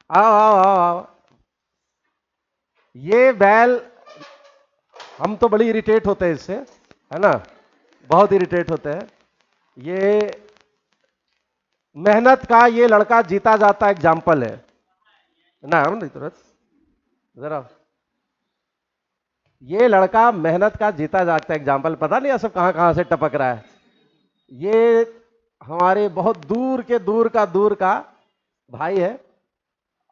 आओ आओ आओ आओ। ये बैल, हम तो बड़ी इरिटेट होते हैं इससे, है ना, बहुत इरिटेट होते हैं। ये मेहनत का ये लड़का जीता जाता एग्जाम्पल है ना, हम नहीं तुरंत जरा। ये लड़का मेहनत का जीता जाता एग्जाम्पल, पता नहीं सब कहां कहां से टपक रहा है। ये हमारे बहुत दूर का भाई है।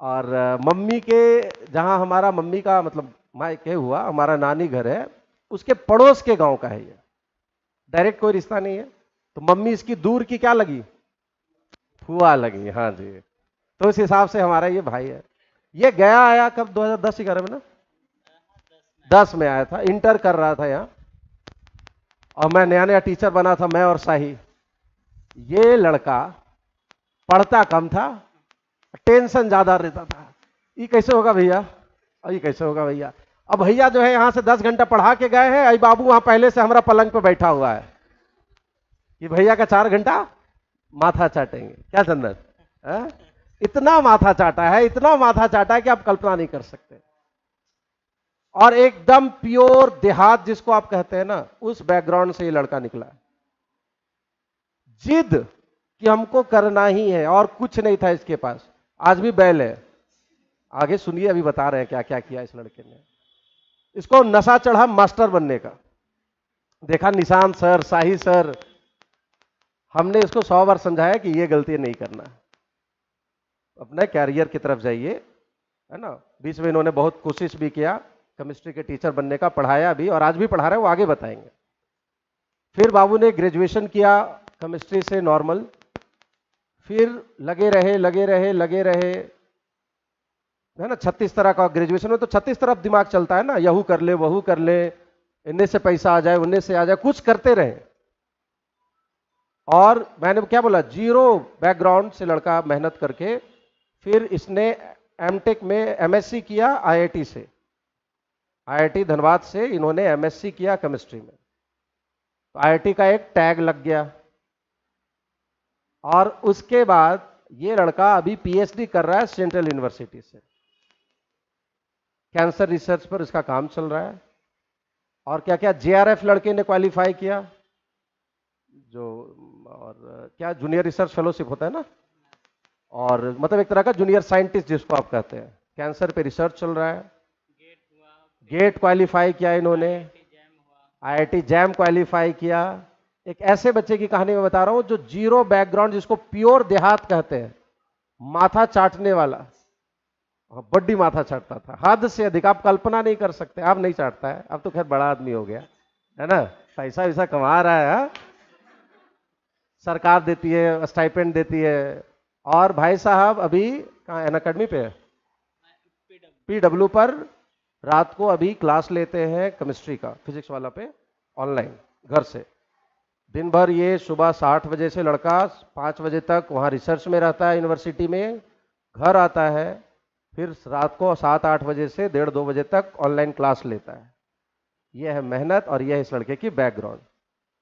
और मम्मी के, जहां हमारा मम्मी का मतलब मायके हुआ, हमारा नानी घर है, उसके पड़ोस के गांव का है ये। डायरेक्ट कोई रिश्ता नहीं है। तो मम्मी इसकी दूर की क्या लगी, फुआ लगी, हाँ जी। तो इस हिसाब से हमारा ये भाई है। ये गया आया कब, 2010-11 में ना, 10 में आया था, इंटर कर रहा था यहाँ। और मैं नया नया टीचर बना था, मैं और शाही। ये लड़का पढ़ता कम था, टेंशन ज्यादा रहता था। ये कैसे होगा भैया, और ये कैसे होगा भैया। अब भैया जो है यहां से 10 घंटा पढ़ा के गए हैं, अभी बाबू वहां पहले से हमारा पलंग पे बैठा हुआ है कि भैया का 4 घंटा माथा चाटेंगे। क्या चंदन, है? इतना माथा चाटा है, इतना माथा चाटा है कि आप कल्पना नहीं कर सकते। और एकदम प्योर देहात जिसको आप कहते हैं ना, उस बैकग्राउंड से ये लड़का निकला। जिद कि हमको करना ही है, और कुछ नहीं था इसके पास। आज भी बैल है। आगे सुनिए, अभी बता रहे हैं क्या क्या किया इस लड़के ने। इसको नशा चढ़ा मास्टर बनने का। देखा निशांत सर, शाही सर, हमने इसको 100 बार समझाया कि ये गलती नहीं करना, अपने कैरियर की तरफ जाइए, है ना। बीच में इन्होंने बहुत कोशिश भी किया केमिस्ट्री के टीचर बनने का, पढ़ाया भी और आज भी पढ़ा रहे हैं, वो आगे बताएंगे। फिर बाबू ने ग्रेजुएशन किया केमिस्ट्री से नॉर्मल, फिर लगे रहे, है ना। 36 तरह का ग्रेजुएशन में तो 36 तरफ दिमाग चलता है ना, यहू कर ले वहू कर ले, इनमें से पैसा आ जाए उनमें से आ जाए, कुछ करते रहे। और मैंने क्या बोला, जीरो बैकग्राउंड से लड़का मेहनत करके फिर इसने एमटेक में एमएससी किया आईआईटी से, आईआईटी धनबाद से इन्होंने एमएससी किया केमिस्ट्री में। तो आईआईटी का एक टैग लग गया। और उसके बाद ये लड़का अभी पीएचडी कर रहा है सेंट्रल यूनिवर्सिटी से, कैंसर रिसर्च पर इसका काम चल रहा है। और क्या क्या जेआरएफ लड़के ने क्वालिफाई किया, जो और क्या जूनियर रिसर्च फेलोशिप होता है ना, और मतलब एक तरह का जूनियर साइंटिस्ट जिसको आप कहते हैं, कैंसर पे रिसर्च चल रहा है। गेट क्वालिफाई किया इन्होंने, आईआईटी जैम क्वालिफाई किया। एक ऐसे बच्चे की कहानी मैं बता रहा हूं जो जीरो बैकग्राउंड, जिसको प्योर देहात कहते हैं, माथा चाटने वाला, बड्डी माथा चाटता था, हद से अधिक, आप कल्पना नहीं कर सकते। अब नहीं चाटता है, अब तो खैर बड़ा आदमी हो गया है ना, पैसा वैसा कमा रहा है, हा? सरकार देती है, स्टाइपेंड देती है। और भाई साहब अभी कहाँ एन अकेडमी पे है, पीडब्ल्यू पर रात को अभी क्लास लेते हैं केमिस्ट्री का, फिजिक्स वाला पे, ऑनलाइन घर से। दिन भर ये सुबह 60 बजे से लड़का 5 बजे तक वहाँ रिसर्च में रहता है यूनिवर्सिटी में, घर आता है, फिर रात को 7-8 बजे से 1:30-2 बजे तक ऑनलाइन क्लास लेता है। यह है मेहनत और यह है इस लड़के की बैकग्राउंड।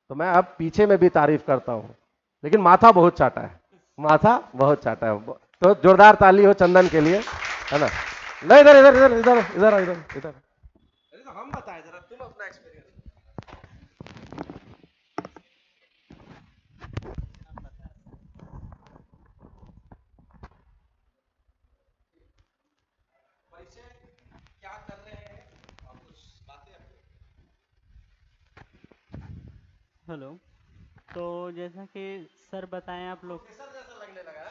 तो मैं अब पीछे में भी तारीफ करता हूँ, लेकिन माथा बहुत चाटा है, माथा बहुत चाटा है। तो जोरदार ताली हो चंदन के लिए, है ना। नहीं, इधर इधर इधर इधर इधर इधर इधर। हम बताए जरा, तुम अपना एक्सपीरियंस। क्या कर रहे हैं और कुछ बातें अपनी। हेलो। तो जैसा कि सर बताएं आप लोग, प्रोफेसर जैसा लगने लगा।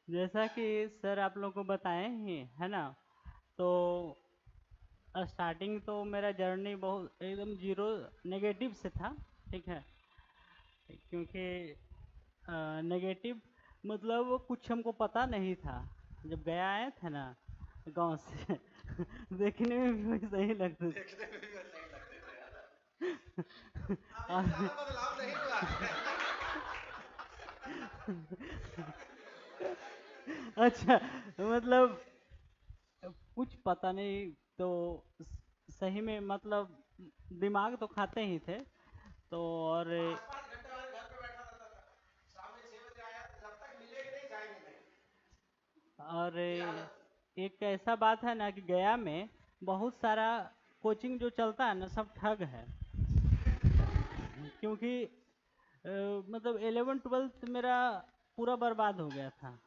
जैसा कि सर आप लोग को बताएं ही है ना। तो स्टार्टिंग तो मेरा जर्नी बहुत एकदम जीरो नेगेटिव से था, ठीक है। क्योंकि नेगेटिव मतलब कुछ हमको पता नहीं था। जब गया आए थे ना गांव से देखने में भी वैसा ही लगता देखने में भी वैसे ही लगते थे यार। अभी था। ज्यादा बदलाव नहीं हुआ है। अच्छा, मतलब कुछ पता नहीं। तो सही में मतलब दिमाग तो खाते ही थे। तो और 5-5 घंटे हमारे घर पे बैठा रहता था, शाम में 6 बजे आया, जब तक मिलेंगे नहीं जाएंगे नहीं। और एक ऐसा बात है ना कि गया में बहुत सारा कोचिंग जो चलता है ना सब ठग है, क्योंकि मतलब 11वीं 12वीं मेरा पूरा बर्बाद हो गया था।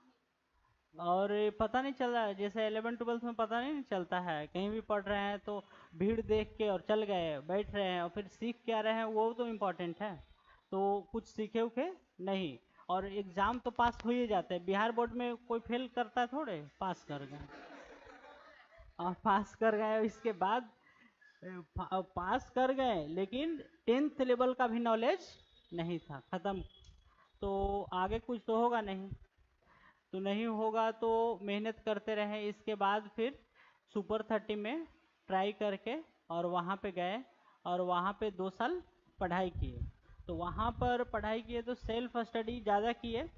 और ये पता नहीं चल रहा है, जैसे 11वीं 12वीं में पता नहीं चलता है, कहीं भी पढ़ रहे हैं तो भीड़ देख के और चल गए बैठ रहे हैं, और फिर सीख क्या रहे हैं वो तो इम्पोर्टेंट है, तो कुछ सीखे उखे नहीं। और एग्ज़ाम तो पास हो ही जाते हैं, बिहार बोर्ड में कोई फेल करता है थोड़े, पास कर गए। और पास कर गए, इसके बाद पास कर गए लेकिन 10th लेवल का भी नॉलेज नहीं था, ख़त्म। तो आगे कुछ तो होगा नहीं, तो नहीं होगा तो मेहनत करते रहे। इसके बाद फिर सुपर 30 में ट्राई करके और वहाँ पे गए, और वहाँ पे 2 साल पढ़ाई किए। तो वहाँ पर पढ़ाई किए तो सेल्फ स्टडी ज़्यादा किए,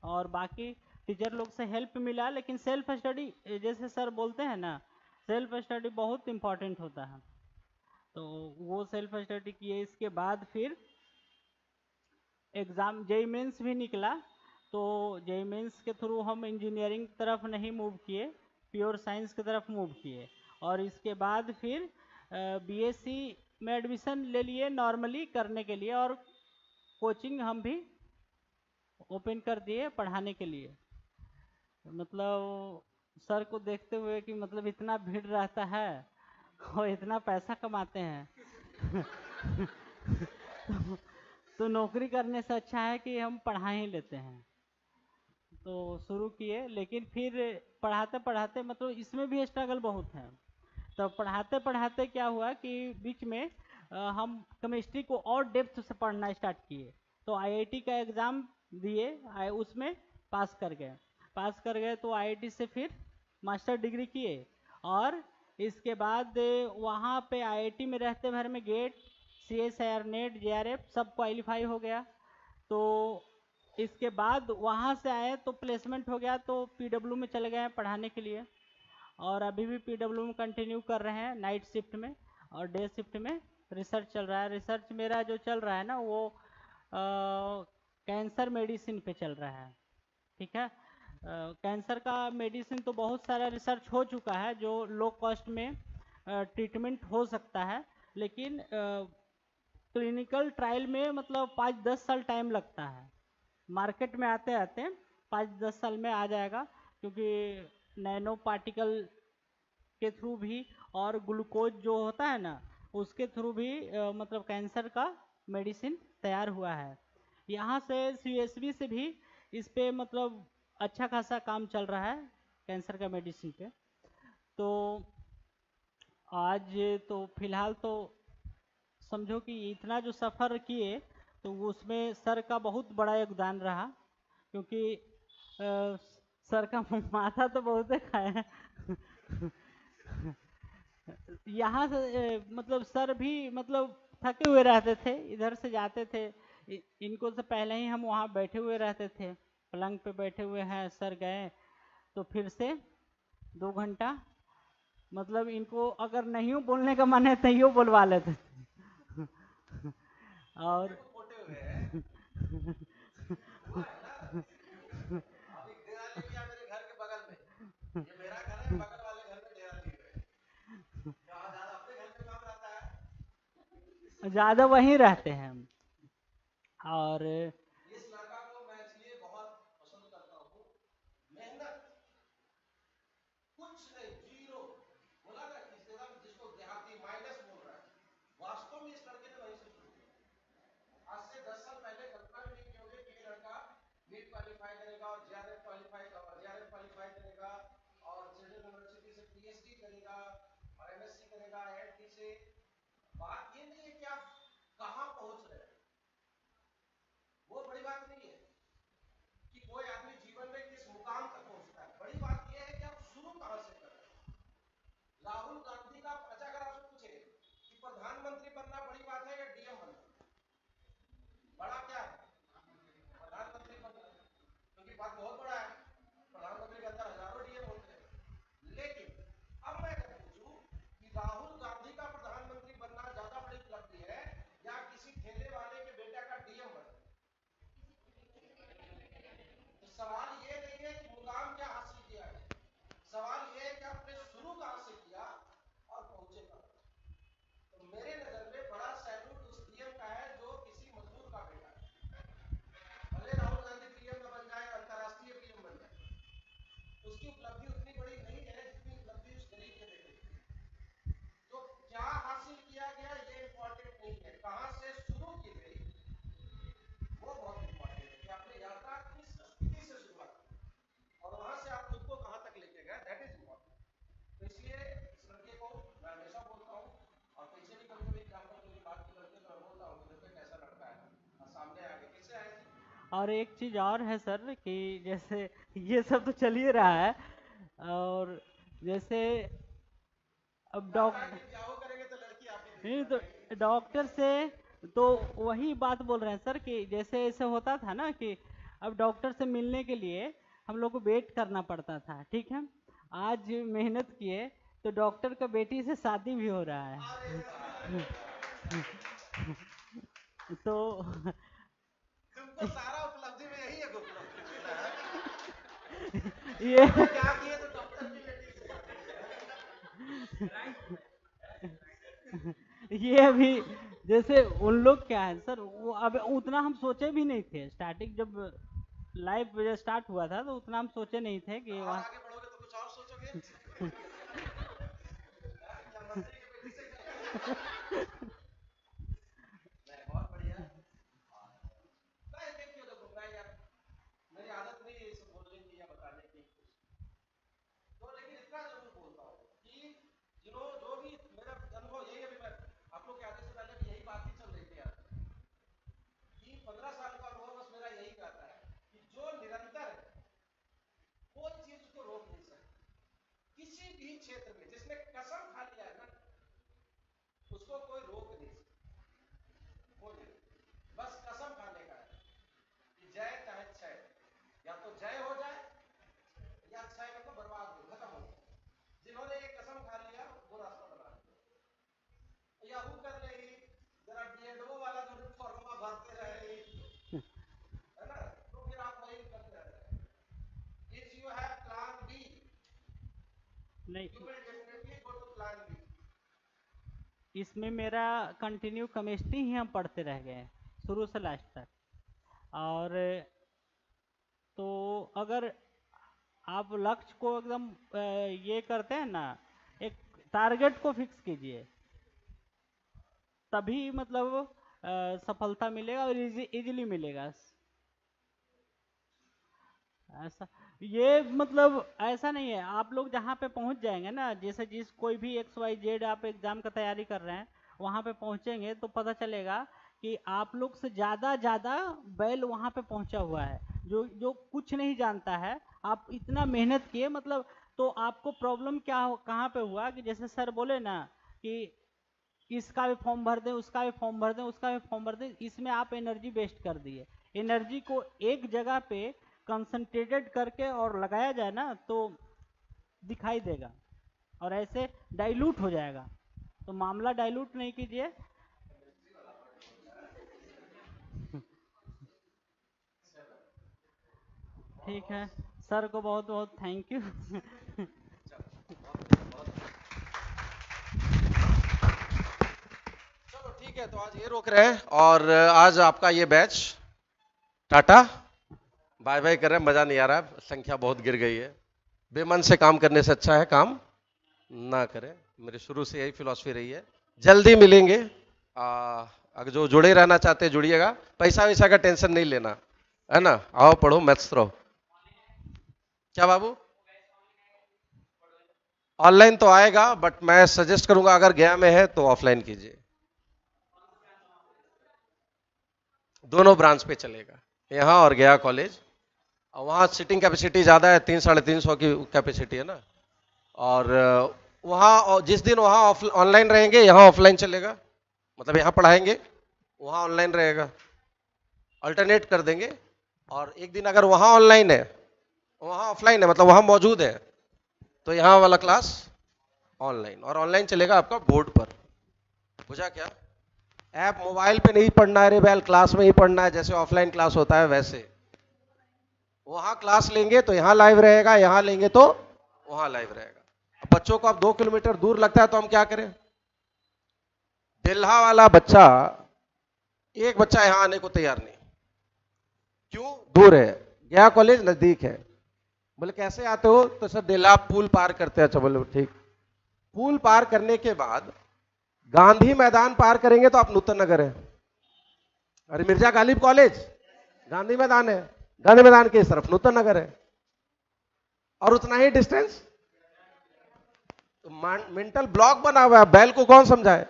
और बाकी टीचर लोग से हेल्प मिला, लेकिन सेल्फ स्टडी जैसे सर बोलते हैं ना, सेल्फ स्टडी बहुत इम्पॉर्टेंट होता है। तो वो सेल्फ स्टडी किए। इसके बाद फिर एग्ज़ाम जेई मेंस भी निकला, तो जेई मेंस के थ्रू हम इंजीनियरिंग तरफ नहीं मूव किए, प्योर साइंस की तरफ मूव किए। और इसके बाद फिर बीएससी में एडमिशन ले लिए नॉर्मली करने के लिए, और कोचिंग हम भी ओपन कर दिए पढ़ाने के लिए। मतलब सर को देखते हुए कि मतलब इतना भीड़ रहता है और इतना पैसा कमाते हैं तो, तो नौकरी करने से अच्छा है कि हम पढ़ा ही लेते हैं। तो शुरू किए, लेकिन फिर पढ़ाते पढ़ाते मतलब इसमें भी स्ट्रगल बहुत है। तो पढ़ाते पढ़ाते क्या हुआ कि बीच में हम केमिस्ट्री को और डेप्थ से पढ़ना स्टार्ट किए। तो आईआईटी का एग्ज़ाम दिए, उसमें पास कर गए। पास कर गए तो आईआईटी से फिर मास्टर डिग्री किए, और इसके बाद वहाँ पे आईआईटी में रहते भर में गेट, सीएसआईआर, नेट, जेआरएफ सब क्वालिफाई हो गया। तो इसके बाद वहाँ से आए तो प्लेसमेंट हो गया, तो पीडब्ल्यू में चले गए पढ़ाने के लिए, और अभी भी पीडब्ल्यू में कंटिन्यू कर रहे हैं नाइट शिफ्ट में। और डे शिफ्ट में रिसर्च चल रहा है। रिसर्च मेरा जो चल रहा है ना वो कैंसर मेडिसिन पे चल रहा है, ठीक है। कैंसर का मेडिसिन तो बहुत सारा रिसर्च हो चुका है जो लो कॉस्ट में ट्रीटमेंट हो सकता है, लेकिन क्लिनिकल ट्रायल में मतलब 5-10 साल टाइम लगता है। मार्केट में आते आते 5-10 साल में आ जाएगा, क्योंकि नैनो पार्टिकल के थ्रू भी और ग्लूकोज जो होता है ना उसके थ्रू भी मतलब कैंसर का मेडिसिन तैयार हुआ है। यहाँ से सीएसबी से भी इस पे मतलब अच्छा खासा काम चल रहा है कैंसर का मेडिसिन पे। तो आज तो फिलहाल तो समझो कि इतना जो सफ़र किए तो उसमें सर का बहुत बड़ा योगदान रहा, क्योंकि सर का माथा तो बहुत खाया यहाँ से मतलब सर भी मतलब थके हुए रहते थे, इधर से जाते थे, इनको से पहले ही हम वहाँ बैठे हुए रहते थे, पलंग पे बैठे हुए हैं, सर गए तो फिर से 2 घंटा मतलब इनको अगर नहीं बोलने का मन है तो यो बोलवा लेते थे और ज़्यादा वहीं रहते हैं हम। और इस लड़का को मैं इसलिए बहुत पसंद करता हूँ, मेहनत कुछ नहीं, जीरो। बोला ना कि जिसको देहाती माइनस बोल रहा है, वास्तव में इस लड़के ने वहीं से शुरू किया। आज से 10 साल पहले कल्पना भी नहीं किए कि ये लड़का नीट क्वालिफाई करेगा और जेआरएफ क्वालिफाई करेगा और सेंट्रल यूनिवर्सिटी से पीएचडी करेगा और एमएससी करेगा आईआईटी से। बात ये नहीं है कि आप कहाँ पहुंच रहे हैं, वो बड़ी बात नहीं है कि कोई आदमी जीवन में किस मुकाम तक पहुंचता है। बड़ी बात यह है कि आप शुरू कहां से कर रहे हैं। राहुल गांधी का अच्छा, अगर आपसे पूछे कि प्रधानमंत्री बनना बड़ी बात है या डीएम बनना, बड़ा क्या है? प्रधानमंत्री बनना, क्योंकि पद बहुत बड़ा है। प्रधानमंत्री के अंदर हजारों डीएम होते हैं। लेकिन अब मैं अगर पूछूं कि राहुल गांधी का प्रधानमंत्री बनना ज्यादा बड़ी उपलब्धि है या किसी ठेले वाले के बेटा का डीएम बनना, तो सवाल ये नहीं है कि मुकाम क्या हासिल किया है, और एक चीज़ और है सर कि जैसे ये सब तो चल ही रहा है, और जैसे अब नहीं तो डॉक्टर से तो वही बात बोल रहे हैं सर कि जैसे ऐसे होता था ना कि अब डॉक्टर से मिलने के लिए हम लोग को वेट करना पड़ता था, ठीक है। आज मेहनत किए तो डॉक्टर का बेटी से शादी भी हो रहा है। तो तुमको सारा उपलब्धि में यही है ये क्या किए तो डॉक्टर की बेटी से ये अभी जैसे उन लोग क्या है सर, वो अब उतना हम सोचे भी नहीं थे स्टार्टिंग जब लाइव स्टार्ट हुआ था, तो उतना हम सोचे नहीं थे कि वहाँ आगे बढ़ोगे तो कुछ और सोचोगे। क्या मंत्री की बेटी से बहुत बढ़िया। नहीं देखिए तो घूमना यार, मेरी आदत नहीं है ये सब बोलने की या बताने की, तो लेकिन इतना जरूर बोलता हूँ कि जो भी मेरा अनुभव यही, अभी मैं आप लोग के आने से पहले भी यही बात ही चल रही थी यार, कि 15 साल का अनुभव बस मेरा यही कहता है कि जो निरंतर है कोई चीज को रोक नहीं सकती। किसी भी क्षेत्र में जिसने कसम खा लिया है ना, उसको कोई रोक नहीं सकता। बोलिए, बस कसम खाने का है कि जय चाहे क्षय, या तो जय हो जाए या क्षय मतलब बर्बाद हो, खत्म हो। जिन्होंने ये कसम खा लिया वो रास्ता बना लिया, या हु कर लेगी जरा डीएडओ वाला जो फॉर्मूला भरते रहेगी, है ना, तो फिर आप वही करते रहते। If you have plan B, नहीं, you will definitely go to plan B. इसमें मेरा कंटिन्यू केमिस्ट्री ही हम पढ़ते रह गए शुरू से लास्ट तक। और तो अगर आप लक्ष्य को एकदम ये करते हैं ना, एक टारगेट को फिक्स कीजिए, तभी मतलब सफलता मिलेगा और इजीली मिलेगा। ऐसा ये मतलब ऐसा नहीं है, आप लोग जहाँ पे पहुँच जाएंगे ना, जैसे जिस कोई भी XYZ आप एग्जाम का तैयारी कर रहे हैं, वहाँ पे पहुँचेंगे तो पता चलेगा कि आप लोग से ज़्यादा बैल वहाँ पे पहुँचा हुआ है, जो जो कुछ नहीं जानता है। आप इतना मेहनत किए मतलब, तो आपको प्रॉब्लम क्या कहाँ पे हुआ कि जैसे सर बोले ना कि इसका भी फॉर्म भर दें, उसका भी फॉर्म भर दें, उसका भी फॉर्म भर दें, इसमें आप एनर्जी वेस्ट कर दिए। एनर्जी को एक जगह पे कंसंट्रेटेड करके और लगाया जाए ना तो दिखाई देगा, और ऐसे डाइल्यूट हो जाएगा। तो मामला डाइल्यूट नहीं कीजिए। ठीक है, सर को बहुत बहुत थैंक यू। चलो ठीक है, तो आज ये रोक रहे हैं, और आज आपका ये बैच टाटा बाय बाय कर रहे हैं। मजा नहीं आ रहा है, संख्या बहुत गिर गई है। बेमन से काम करने से अच्छा है काम ना करें, मेरे शुरू से यही फिलॉसफी रही है। जल्दी मिलेंगे, अगर जो जुड़े रहना चाहते हैं जुड़िएगा, पैसा वैसा का टेंशन नहीं लेना, है ना। आओ पढ़ो मैथ्स रहो। क्या बाबू, ऑनलाइन तो आएगा, बट मैं सजेस्ट करूंगा अगर गया में है तो ऑफलाइन कीजिए। दोनों ब्रांच पे चलेगा, यहाँ और गया कॉलेज। और वहाँ सीटिंग कैपेसिटी ज़्यादा है, 300-350 की कैपेसिटी है ना। और वहाँ जिस दिन वहाँ ऑनलाइन रहेंगे, यहाँ ऑफलाइन चलेगा, मतलब यहाँ पढ़ाएंगे वहाँ ऑनलाइन रहेगा, अल्टरनेट कर देंगे। और एक दिन अगर वहाँ ऑनलाइन है वहाँ ऑफलाइन है, मतलब वहाँ मौजूद है, तो यहाँ वाला क्लास ऑनलाइन, और ऑनलाइन चलेगा आपका बोर्ड पर। बुझा क्या? ऐप मोबाइल पे नहीं पढ़ना है रे बैल, क्लास में ही पढ़ना है, जैसे ऑफलाइन क्लास होता है वैसे। वहाँ क्लास लेंगे तो यहाँ लाइव रहेगा, यहाँ लेंगे तो वहाँ लाइव रहेगा। अब बच्चों को अब 2 किलोमीटर दूर लगता है तो हम क्या करें? दिल्हा वाला बच्चा, एक बच्चा यहाँ आने को तैयार नहीं, क्यों? दूर है। गया कॉलेज नजदीक है। बोले कैसे आते हो? तो सर दिल्हा पुल पार करते हैं। अच्छा, बोले ठीक। पुल पार करने के बाद गांधी मैदान पार करेंगे तो आप नूतन नगर है। अरे मिर्जा गालिब कॉलेज गांधी मैदान है, गांधी मैदान के इस तरफ नूतन नगर है, और उतना ही डिस्टेंस। तो मेंटल ब्लॉक बना हुआ है, बैल को कौन समझाए?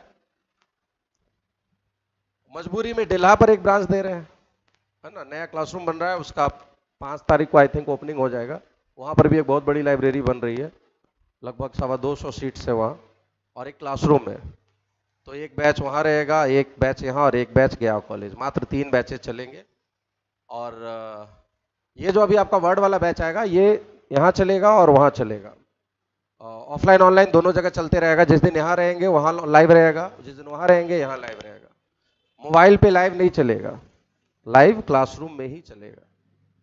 मजबूरी में डिल्हा पर एक ब्रांच दे रहे हैं। है ना, नया क्लासरूम बन रहा है, उसका 5 तारीख को आई थिंक ओपनिंग हो जाएगा। वहाँ पर भी एक बहुत बड़ी लाइब्रेरी बन रही है, लगभग 225 सीट्स है वहाँ, और एक क्लासरूम है। तो एक बैच वहाँ रहेगा, एक बैच यहाँ, और एक बैच गया कॉलेज। मात्र 3 बैचेज चलेंगे। और ये जो अभी आपका वर्ड वाला बैच आएगा, ये यहाँ चलेगा और वहाँ चलेगा। ऑफलाइन ऑनलाइन दोनों जगह चलते रहेगा। जिस दिन यहाँ रहेंगे वहाँ लाइव रहेगा, जिस दिन वहाँ रहेंगे यहाँ लाइव रहेगा। मोबाइल पे लाइव नहीं चलेगा, लाइव क्लासरूम में ही चलेगा।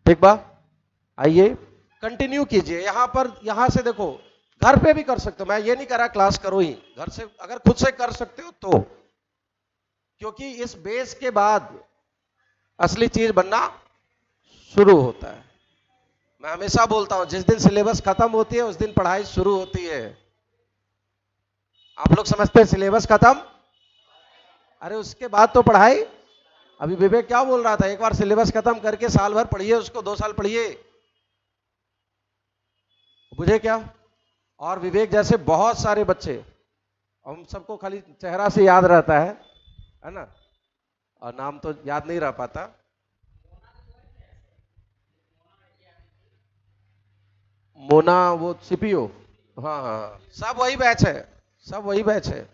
ठीक बा? आइए कंटिन्यू कीजिए। यहाँ पर, यहाँ से देखो, घर पे भी कर सकते हो। मैं ये नहीं कह रहा क्लास करो ही, घर से अगर खुद से कर सकते हो तो, क्योंकि इस बेस के बाद असली चीज बनना शुरू होता है। मैं हमेशा बोलता हूं, जिस दिन सिलेबस खत्म होती है उस दिन पढ़ाई शुरू होती है। आप लोग समझते हैं सिलेबस खत्म, अरे उसके बाद तो पढ़ाई। अभी विवेक क्या बोल रहा था, एक बार सिलेबस खत्म करके साल भर पढ़िए उसको, 2 साल पढ़िए, बुझे क्या? और विवेक जैसे बहुत सारे बच्चे, हम सबको खाली चेहरा से याद रहता है ना, और नाम तो याद नहीं रह पाता। मोना, वो सीपीओ, हाँ हाँ, सब वही बैच है, सब वही बैच है।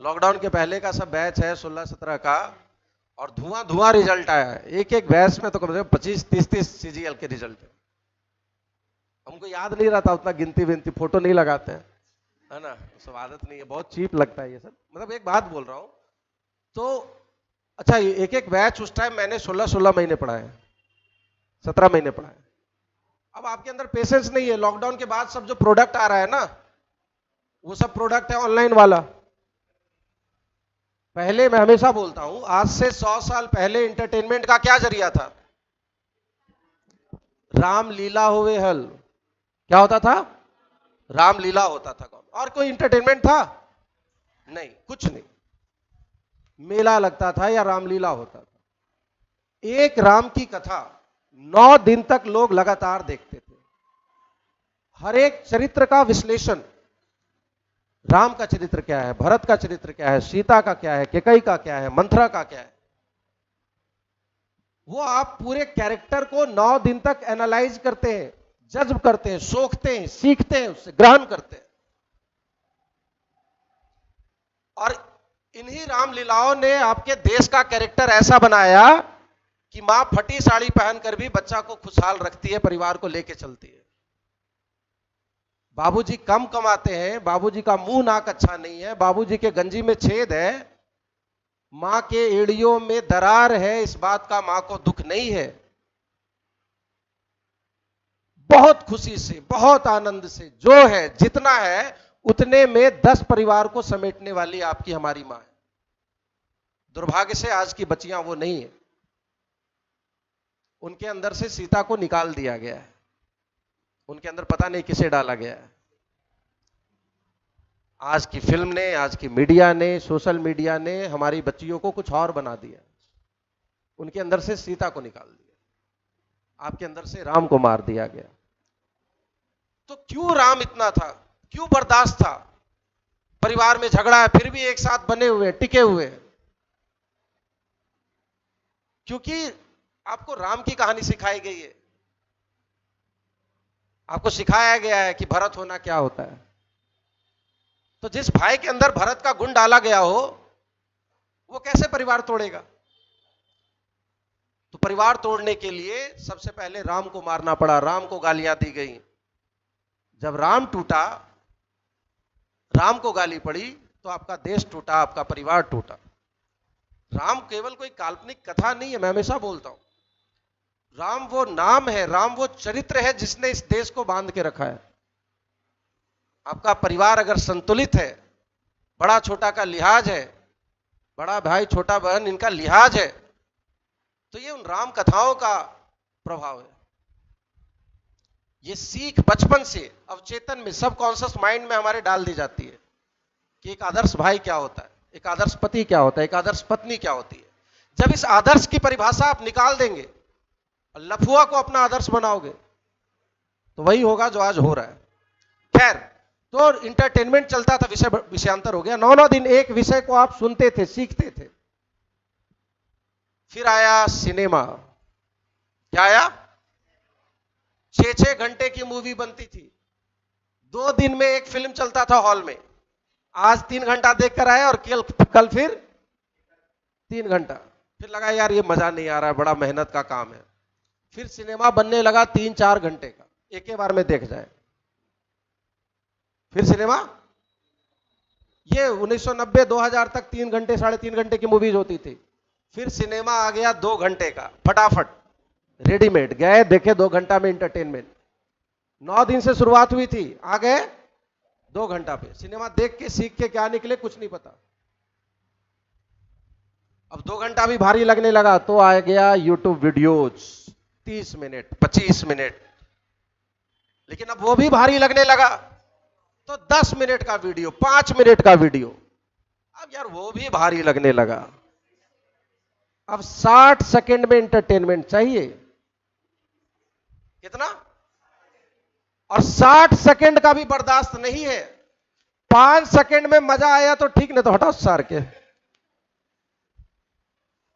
लॉकडाउन के पहले का सब बैच है, 16-17 का, और धुआं धुआं रिजल्ट आया है। एक एक बैच में तो कम से कम 25-30 सीजीएल के रिजल्ट है। हमको याद नहीं रहता उतना, गिनती विनती, फोटो नहीं लगाते हैं, है ना, सब आदत नहीं है, बहुत चीप लगता है ये सब। मतलब एक बात बोल रहा हूं तो, अच्छा, एक एक बैच उस टाइम मैंने 16-16 महीने पढ़ाए, 17 महीने पढ़ाए। अब आपके अंदर पेशेंस नहीं है। लॉकडाउन के बाद सब जो प्रोडक्ट आ रहा है ना, वो सब प्रोडक्ट है ऑनलाइन वाला। पहले मैं हमेशा बोलता हूं, आज से 100 साल पहले इंटरटेनमेंट का क्या जरिया था? रामलीला होवे हल। क्या होता था? रामलीला होता था। और कोई इंटरटेनमेंट था? नहीं, कुछ नहीं। मेला लगता था या रामलीला होता था। एक राम की कथा 9 दिन तक लोग लगातार देखते थे। हर एक चरित्र का विश्लेषण, राम का चरित्र क्या है, भरत का चरित्र क्या है, सीता का क्या है, कैकेयी का क्या है, मंथरा का क्या है, वो आप पूरे कैरेक्टर को 9 दिन तक एनालाइज करते हैं, जज्ब करते हैं, सोखते हैं, सीखते हैं, उससे ग्रहण करते हैं। और इन्हीं रामलीलाओं ने आपके देश का कैरेक्टर ऐसा बनाया कि मां फटी साड़ी पहनकर भी बच्चा को खुशहाल रखती है, परिवार को लेके चलती है। बाबूजी कम कमाते हैं, बाबूजी का मुंह नाक अच्छा नहीं है, बाबूजी के गंजी में छेद है, मां के एड़ियों में दरार है, इस बात का मां को दुख नहीं है। बहुत खुशी से, बहुत आनंद से, जो है जितना है उतने में 10 परिवार को समेटने वाली आपकी हमारी मां है। दुर्भाग्य से आज की बच्चियां वो नहीं है। उनके अंदर से सीता को निकाल दिया गया है, उनके अंदर पता नहीं किसे डाला गया है। आज की फिल्म ने, आज की मीडिया ने, सोशल मीडिया ने हमारी बच्चियों को कुछ और बना दिया। उनके अंदर से सीता को निकाल दिया, आपके अंदर से राम को मार दिया गया। तो क्यों राम इतना था, क्यों बर्दाश्त था? परिवार में झगड़ा है फिर भी एक साथ बने हुए, टिके हुए। क्योंकि आपको राम की कहानी सिखाई गई है, आपको सिखाया गया है कि भरत होना क्या होता है। तो जिस भाई के अंदर भरत का गुण डाला गया हो, वो कैसे परिवार तोड़ेगा? तो परिवार तोड़ने के लिए सबसे पहले राम को मारना पड़ा, राम को गालियां दी गई। जब राम टूटा, राम को गाली पड़ी, तो आपका देश टूटा, आपका परिवार टूटा। राम केवल कोई काल्पनिक कथा नहीं है, मैं हमेशा बोलता हूं, राम वो नाम है, राम वो चरित्र है जिसने इस देश को बांध के रखा है। आपका परिवार अगर संतुलित है, बड़ा छोटा का लिहाज है, बड़ा भाई छोटा बहन इनका लिहाज है, तो ये उन राम कथाओं का प्रभाव है। ये सीख बचपन से अवचेतन में, सबकॉन्शियस माइंड में हमारे डाल दी जाती है कि एक आदर्श भाई क्या होता है, एक आदर्श पति क्या होता है, एक आदर्श पत्नी क्या होती है। जब इस आदर्श की परिभाषा आप निकाल देंगे, लफुआ को अपना आदर्श बनाओगे, तो वही होगा जो आज हो रहा है। खैर, तो इंटरटेनमेंट चलता था, विषयांतर हो गया। 9 दिन एक विषय को आप सुनते थे, सीखते थे। फिर आया सिनेमा, क्या आया? 6-6 घंटे की मूवी बनती थी, 2 दिन में एक फिल्म चलता था हॉल में। आज 3 घंटा देखकर आए और कल फिर 3 घंटा। फिर लगा यार ये मजा नहीं आ रहा है, बड़ा मेहनत का काम है। फिर सिनेमा बनने लगा 3-4 घंटे का, एक ही बार में देख जाए। फिर सिनेमा, ये 1990-2000 तक 3 घंटे 3.5 घंटे की मूवीज होती थी। फिर सिनेमा आ गया 2 घंटे का, फटाफट रेडीमेड, गए देखे 2 घंटा में इंटरटेनमेंट। 9 दिन से शुरुआत हुई थी, आ गए 2 घंटा पे। सिनेमा देख के सीख के क्या निकले कुछ नहीं पता। अब 2 घंटा भी भारी लगने लगा तो आ गया यूट्यूब वीडियोज, 30 मिनट 25 मिनट। लेकिन अब वो भी भारी लगने लगा तो 10 मिनट का वीडियो, 5 मिनट का वीडियो। अब यार वो भी भारी लगने लगा। अब 60 सेकंड में इंटरटेनमेंट चाहिए। कितना? और 60 सेकंड का भी बर्दाश्त नहीं है। 5 सेकंड में मजा आया तो ठीक, नहीं तो हटाओ सार के।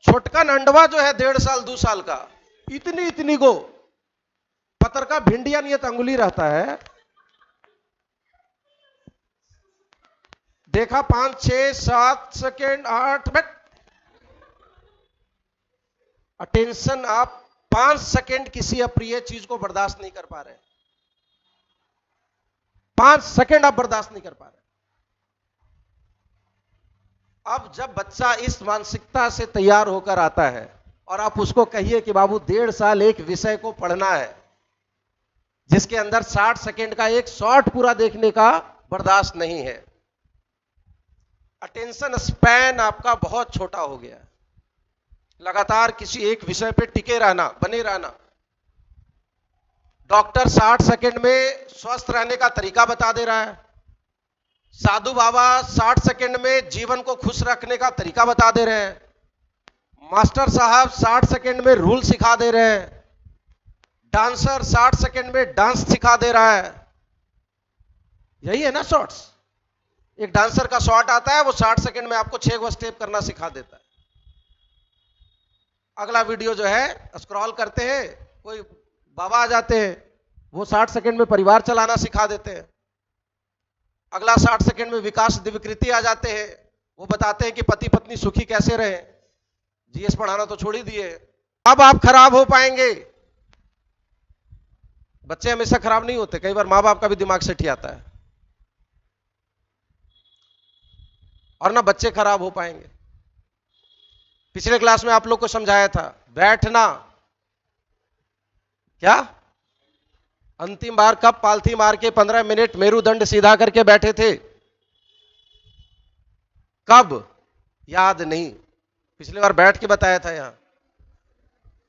छोटका नंडवा जो है 1.5 साल 2 साल का, इतनी इतनी गो पतर का भिंडिया नियत अंगुली रहता है। देखा 5, 6, 7 सेकेंड, 8 मिनट अटेंशन। आप 5 सेकेंड किसी अप्रिय चीज को बर्दाश्त नहीं कर पा रहे, 5 सेकेंड आप बर्दाश्त नहीं कर पा रहे। अब जब बच्चा इस मानसिकता से तैयार होकर आता है और आप उसको कहिए कि बाबू 1.5 साल एक विषय को पढ़ना है जिसके अंदर 60 सेकेंड का एक शॉर्ट पूरा देखने का बर्दाश्त नहीं है, अटेंशन स्पैन आपका बहुत छोटा हो गया। लगातार किसी एक विषय पे टिके रहना, बने रहना। डॉक्टर 60 सेकेंड में स्वस्थ रहने का तरीका बता दे रहा है, साधु बाबा 60 सेकेंड में जीवन को खुश रखने का तरीका बता दे रहे हैं, मास्टर साहब 60 सेकेंड में रूल सिखा दे रहे हैं, डांसर 60 सेकेंड में डांस सिखा दे रहा है। यही है ना शॉर्ट्स। एक डांसर का शॉट आता है, वो 60 सेकेंड में आपको 6 स्टेप करना सिखा देता है। अगला वीडियो जो है स्क्रॉल करते हैं, कोई बाबा आ जाते हैं, वो 60 सेकेंड में परिवार चलाना सिखा देते हैं। अगला 60 सेकेंड में विकास दिव्यकृति आ जाते हैं, वो बताते हैं कि पति पत्नी सुखी कैसे रहे। जीएस पढ़ाना तो छोड़ ही दिए। अब आप खराब हो पाएंगे। बच्चे हमेशा खराब नहीं होते, कई बार मां बाप का भी दिमाग सेठियाता है, और ना बच्चे खराब हो पाएंगे। पिछले क्लास में आप लोग को समझाया था, बैठना क्या, अंतिम बार कब पालथी मार के 15 मिनट मेरुदंड सीधा करके बैठे थे? कब? याद नहीं, पिछली बार बैठ के बताया था। यहां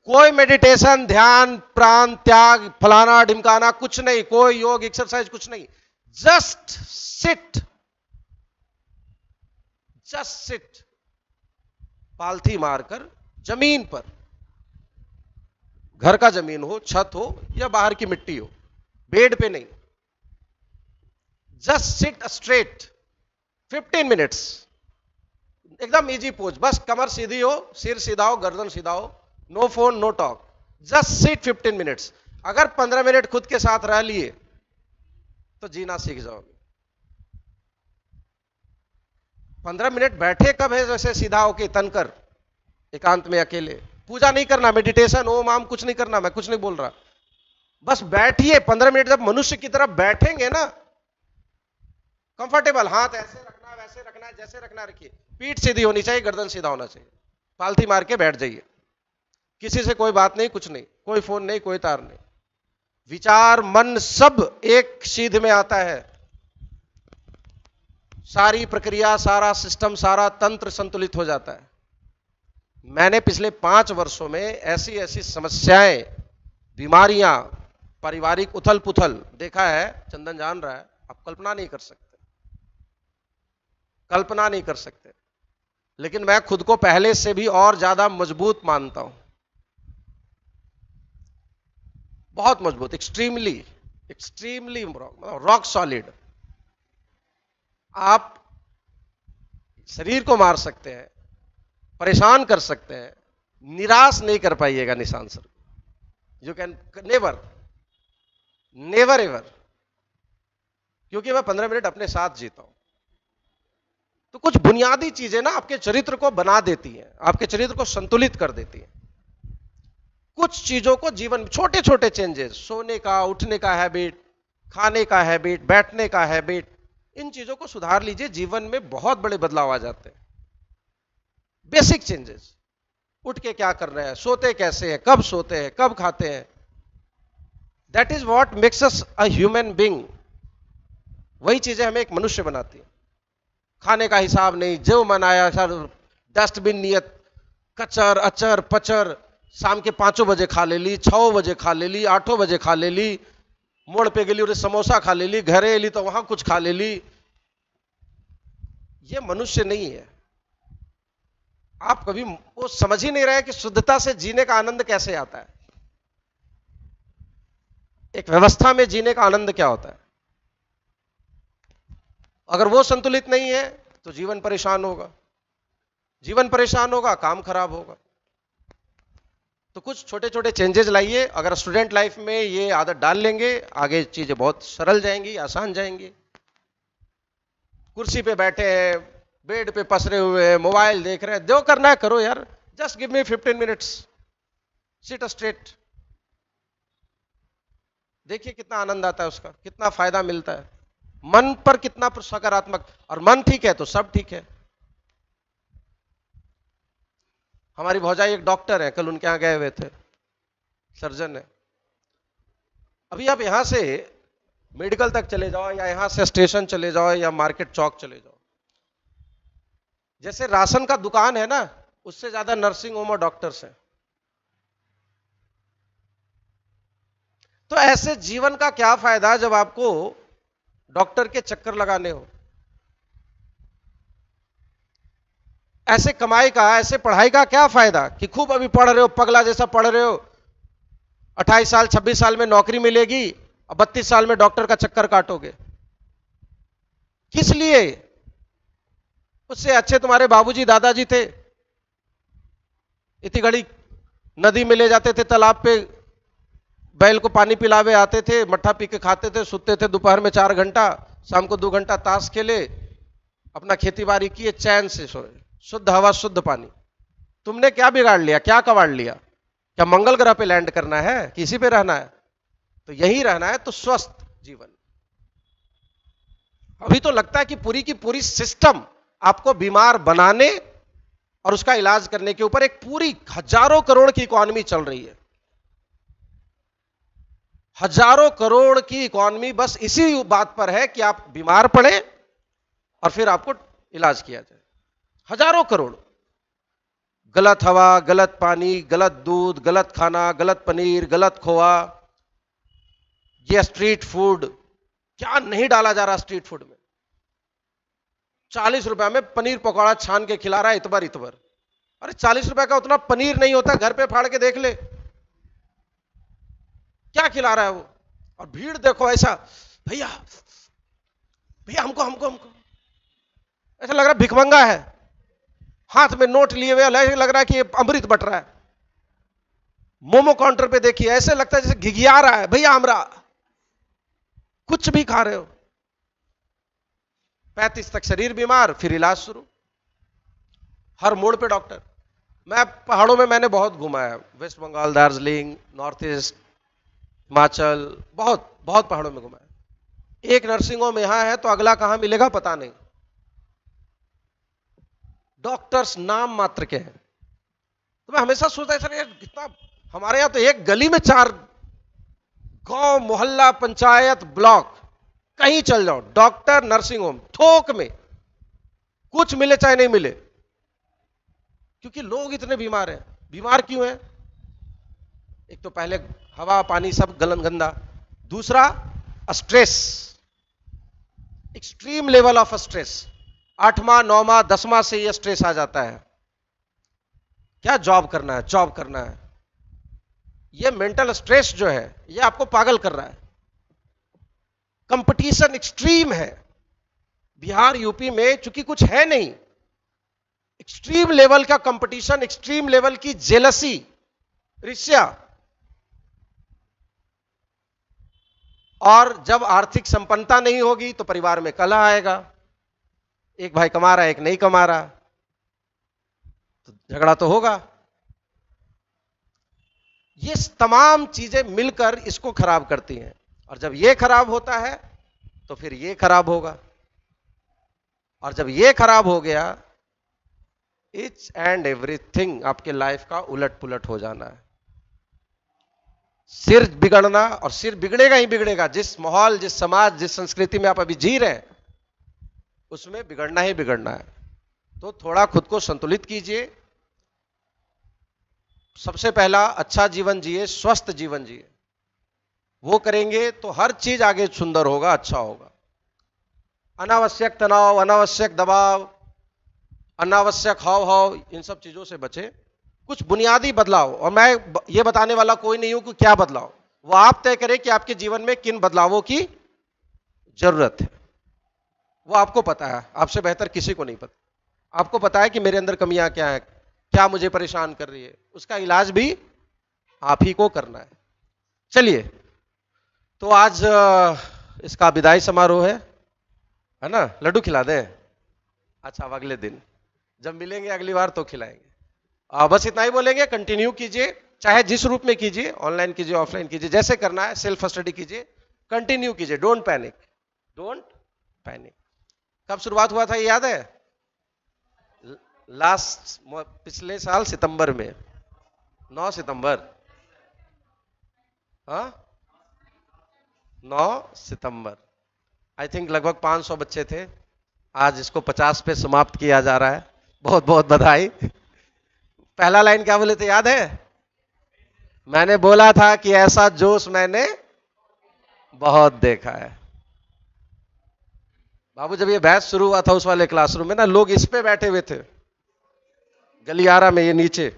कोई मेडिटेशन, ध्यान, प्राण त्याग, फलाना ढिमकाना कुछ नहीं, कोई योग एक्सरसाइज कुछ नहीं। जस्ट सिट, जस्ट सिट, पालथी मारकर जमीन पर, घर का जमीन हो, छत हो या बाहर की मिट्टी हो, बेड पे नहीं, जस्ट सिट स्ट्रेट 15 मिनट्स, एकदम इजी पोज। बस कमर सीधी हो, सिर सीधा हो, गर्दन सीधा हो, no phone no talk, just sit 15 minutes. अगर 15 मिनट खुद के साथ रह लिए तो जीना सीख जाओगे। 15 मिनट बैठे कब है? जैसे सीधा होके तनकर एकांत में अकेले, पूजा नहीं करना, मेडिटेशन ओम आम कुछ नहीं करना, मैं कुछ नहीं बोल रहा, बस बैठिए 15 मिनट। जब मनुष्य की तरफ बैठेंगे ना, कंफर्टेबल, हाथ ऐसे रखना, वैसे रखना, जैसे रखना रखिए, पीठ सीधी होनी चाहिए, गर्दन सीधा होना चाहिए, पालथी मार के बैठ जाइए। किसी से कोई बात नहीं, कुछ नहीं, कोई फोन नहीं, कोई तार नहीं, विचार मन सब एक सीध में आता है, सारी प्रक्रिया, सारा सिस्टम, सारा तंत्र संतुलित हो जाता है। मैंने पिछले 5 वर्षों में ऐसी ऐसी समस्याएं, बीमारियां, पारिवारिक उथल पुथल देखा है, चंदन जान रहा है, आप कल्पना नहीं कर सकते, कल्पना नहीं कर सकते। लेकिन मैं खुद को पहले से भी और ज्यादा मजबूत मानता हूं, बहुत मजबूत, एक्सट्रीमली एक्सट्रीमली रॉक सॉलिड। आप शरीर को मार सकते हैं, परेशान कर सकते हैं, निराश नहीं कर पाइएगा निशान sir. You can never, never ever, क्योंकि मैं 15 मिनट अपने साथ जीता हूं। तो कुछ बुनियादी चीजें ना आपके चरित्र को बना देती हैं, आपके चरित्र को संतुलित कर देती हैं। कुछ चीजों को जीवन, छोटे छोटे चेंजेस, सोने का, उठने का हैबिट, खाने का हैबिट, बैठने का हैबिट, इन चीजों को सुधार लीजिए, जीवन में बहुत बड़े बदलाव आ जाते हैं। बेसिक चेंजेस, उठ के क्या कर रहे हैं, सोते कैसे हैं, कब सोते हैं, कब खाते हैं, that is what makes us a human being. वही चीजें हमें एक मनुष्य बनाती है। खाने का हिसाब नहीं, जो मन आया सर, डस्टबिन नियत, कचर अचर पचर, शाम के 5 बजे खा ले ली, 6 बजे खा ले ली, 8 बजे खा ले ली, मोड़ पे गेली और समोसा खा ले ली, घरे ली तो वहां कुछ खा ले ली। ये मनुष्य नहीं है। आप कभी वो समझ ही नहीं रहे कि शुद्धता से जीने का आनंद कैसे आता है, एक व्यवस्था में जीने का आनंद क्या होता है। अगर वो संतुलित नहीं है तो जीवन परेशान होगा, जीवन परेशान होगा, काम खराब होगा। तो कुछ छोटे छोटे चेंजेस लाइए। अगर स्टूडेंट लाइफ में ये आदत डाल लेंगे, आगे चीजें बहुत सरल जाएंगी, आसान जाएंगी। कुर्सी पे बैठे हैं, बेड पे पसरे हुए हैं, मोबाइल देख रहे हैं, जो करना है करो यार, just give me 15 minutes, seat straight. देखिए कितना आनंद आता है उसका, कितना फायदा मिलता है, मन पर कितना सकारात्मक। और मन ठीक है तो सब ठीक है। हमारी भौजाई एक डॉक्टर है, कल उनके यहां गए हुए थे, सर्जन है। अभी आप यहां से मेडिकल तक चले जाओ, या यहां से स्टेशन चले जाओ, या मार्केट चौक चले जाओ, जैसे राशन का दुकान है ना, उससे ज्यादा नर्सिंग होम और डॉक्टर्स हैं। तो ऐसे जीवन का क्या फायदा जब आपको डॉक्टर के चक्कर लगाने हो। ऐसे कमाई का, ऐसे पढ़ाई का क्या फायदा कि खूब अभी पढ़ रहे हो, पगला जैसा पढ़ रहे हो, 28 साल 26 साल में नौकरी मिलेगी और 32 साल में डॉक्टर का चक्कर काटोगे। किस लिए? उससे अच्छे तुम्हारे बाबूजी दादाजी थे, इतनी घड़ी नदी में ले जाते थे, तालाब पे बैल को पानी पिलावे आते थे, मट्ठा पी के खाते थे, सोते थे दोपहर में 4 घंटा, शाम को 2 घंटा ताश खेले, अपना खेती बाड़ी किए, चैन से सोए, शुद्ध हवा शुद्ध पानी। तुमने क्या बिगाड़ लिया, क्या कबाड़ लिया? क्या मंगल ग्रह पे लैंड करना है, किसी पे रहना है? तो यही रहना है तो स्वस्थ जीवन। अभी तो लगता है कि पूरी की पूरी सिस्टम आपको बीमार बनाने और उसका इलाज करने के ऊपर एक पूरी हजारों करोड़ की इकॉनमी चल रही है। हजारों करोड़ की इकॉनमी बस इसी बात पर है कि आप बीमार पड़े और फिर आपको इलाज किया जाए। हजारों करोड़। गलत हवा, गलत पानी, गलत दूध, गलत खाना, गलत पनीर, गलत खोआ, ये स्ट्रीट फूड, क्या नहीं डाला जा रहा स्ट्रीट फूड में। 40 रुपए में पनीर पकौड़ा छान के खिला रहा है, इतबर इतबर। अरे 40 रुपए का उतना पनीर नहीं होता, घर पे फाड़ के देख ले क्या खिला रहा है वो। और भीड़ देखो, ऐसा भैया भैया हमको हमको हमको, ऐसा लग रहा है भिखमंगा है, हाथ में नोट लिए हुए, लग रहा है कि अमृत बट रहा है। मोमो काउंटर पे देखिए, ऐसे लगता है जैसे घिघिया रहा है, भैया हमरा। कुछ भी खा रहे हो, 35 तक शरीर बीमार, फिर इलाज शुरू, हर मोड़ पे डॉक्टर। मैं पहाड़ों में मैंने बहुत घुमा है, West Bengal, Darjeeling, North East, Himachal, बहुत बहुत पहाड़ों में घुमा है। एक नर्सिंग होम यहां है तो अगला कहां मिलेगा पता नहीं। डॉक्टर्स नाम मात्र के हैं। तो मैं हमेशा सोचता है यार कितना, हमारे यहां तो एक गली में 4 गांव, मोहल्ला, पंचायत, ब्लॉक, कहीं चल जाओ डॉक्टर, नर्सिंग होम, थोक में, कुछ मिले चाहे नहीं मिले, क्योंकि लोग इतने बीमार हैं। बीमार क्यों हैं? एक तो पहले हवा पानी सब गंदा, दूसरा stress, extreme level of stress. 8वां 9वां 10वां से यह स्ट्रेस आ जाता है, क्या जॉब करना है, जॉब करना है। यह मेंटल स्ट्रेस जो है यह आपको पागल कर रहा है। कंपटीशन एक्सट्रीम है। बिहार यूपी में चूंकि कुछ है नहीं, एक्सट्रीम लेवल का कंपटीशन, एक्सट्रीम लेवल की जेलसी, ईर्ष्या, और जब आर्थिक संपन्नता नहीं होगी तो परिवार में कलह आएगा, एक भाई कमा रहा है एक नहीं कमा रहा, तो झगड़ा तो होगा। ये तमाम चीजें मिलकर इसको खराब करती हैं, और जब ये खराब होता है तो फिर ये खराब होगा, और जब ये खराब हो गया, इच एंड एवरीथिंग आपके लाइफ का उलट पुलट हो जाना है। सिर बिगड़ना, और सिर बिगड़ेगा ही बिगड़ेगा। जिस माहौल, जिस समाज, जिस संस्कृति में आप अभी जी रहे हैं उसमें बिगड़ना ही बिगड़ना है। तो थोड़ा खुद को संतुलित कीजिए। सबसे पहला अच्छा जीवन जिए, स्वस्थ जीवन जिए। वो करेंगे तो हर चीज आगे सुंदर होगा, अच्छा होगा। अनावश्यक तनाव, अनावश्यक दबाव, अनावश्यक हाव हाव, इन सब चीजों से बचे। कुछ बुनियादी बदलाव, और मैं ये बताने वाला कोई नहीं हूं कि क्या बदलाव, वो आप तय करें कि आपके जीवन में किन बदलावों की जरूरत है। वो आपको पता है, आपसे बेहतर किसी को नहीं पता। आपको पता है कि मेरे अंदर कमियां क्या है, क्या मुझे परेशान कर रही है, उसका इलाज भी आप ही को करना है। चलिए, तो आज इसका विदाई समारोह है ना? लड्डू खिला दें? अच्छा, अब अगले दिन जब मिलेंगे अगली बार तो खिलाएंगे। बस इतना ही बोलेंगे। कंटिन्यू कीजिए, चाहे जिस रूप में कीजिए, ऑनलाइन कीजिए, ऑफलाइन कीजिए, जैसे करना है। सेल्फ स्टडी कीजिए, कंटिन्यू कीजिए, डोंट पैनिक, डोंट पैनिक। कब शुरुआत हुआ था ये याद है? लास्ट, पिछले साल सितंबर में, 9 सितंबर, हाँ 9 सितंबर। आई थिंक लगभग 500 बच्चे थे। आज इसको 50 पे समाप्त किया जा रहा है। बहुत बहुत बधाई। पहला लाइन क्या बोले थे याद है? मैंने बोला था कि ऐसा जोश मैंने बहुत देखा है। बाबू, जब ये बैच शुरू हुआ था उस वाले क्लासरूम में ना, लोग इस पे बैठे हुए थे, गलियारा में, ये नीचे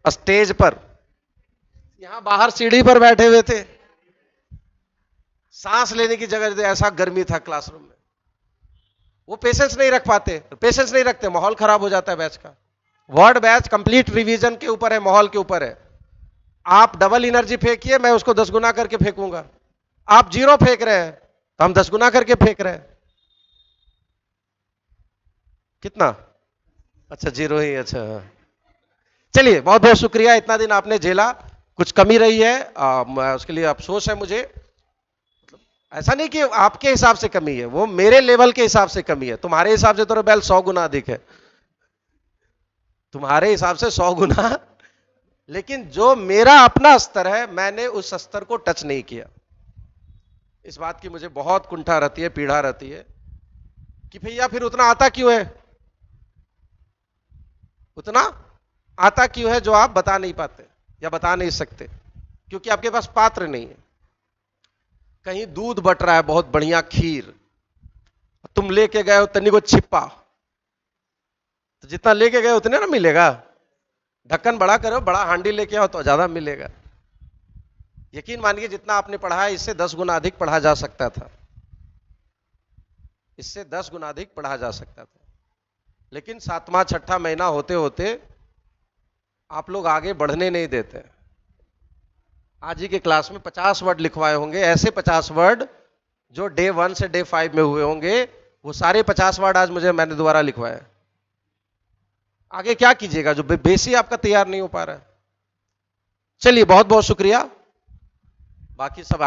स्टेज पर, यहां बाहर सीढ़ी पर बैठे हुए थे। सांस लेने की जगह, ऐसा गर्मी था क्लासरूम में। वो पेशेंस नहीं रख पाते, पेशेंस नहीं रखते, माहौल खराब हो जाता है बैच का। वर्ड बैच कंप्लीट रिवीजन के ऊपर है, माहौल के ऊपर है। आप डबल एनर्जी फेंकिए, मैं उसको 10 गुना करके फेंकूंगा। आप 0 फेंक रहे हैं तो हम 10 गुना करके फेंक रहे हैं। कितना? अच्छा, 0 ही। अच्छा, चलिए, बहुत बहुत शुक्रिया। इतना दिन आपने झेला, कुछ कमी रही है, उसके लिए अफसोस है मुझे। ऐसा नहीं कि आपके हिसाब से कमी है, वो मेरे लेवल के हिसाब से कमी है। तुम्हारे हिसाब से तो रेबेल 100 गुना अधिक है, तुम्हारे हिसाब से 100 गुना। लेकिन जो मेरा अपना स्तर है, मैंने उस स्तर को टच नहीं किया। इस बात की मुझे बहुत कुंठा रहती है, पीड़ा रहती है कि भैया फिर उतना आता क्यों है, उतना आता क्यों है जो आप बता नहीं पाते या बता नहीं सकते? क्योंकि आपके पास पात्र नहीं है। कहीं दूध बट रहा है, बहुत बढ़िया खीर, तुम लेके गए हो तनी को छिपा, तो जितना लेके गए उतने ना मिलेगा। ढक्कन बड़ा करो, बड़ा हांडी लेके आओ तो ज्यादा मिलेगा। यकीन मानिए, जितना आपने पढ़ा है इससे 10 गुना अधिक पढ़ा जा सकता था, इससे 10 गुना अधिक पढ़ा जा सकता था। लेकिन 7वां 6ठा महीना होते होते आप लोग आगे बढ़ने नहीं देते। आज ही के क्लास में 50 वर्ड लिखवाए होंगे, ऐसे 50 वर्ड जो डे 1 से डे 5 में हुए होंगे, वो सारे 50 वर्ड आज मैंने दोबारा लिखवाए। आगे क्या कीजिएगा जो बेस ही आपका तैयार नहीं हो पा रहा है? चलिए, बहुत बहुत शुक्रिया। बाकी सब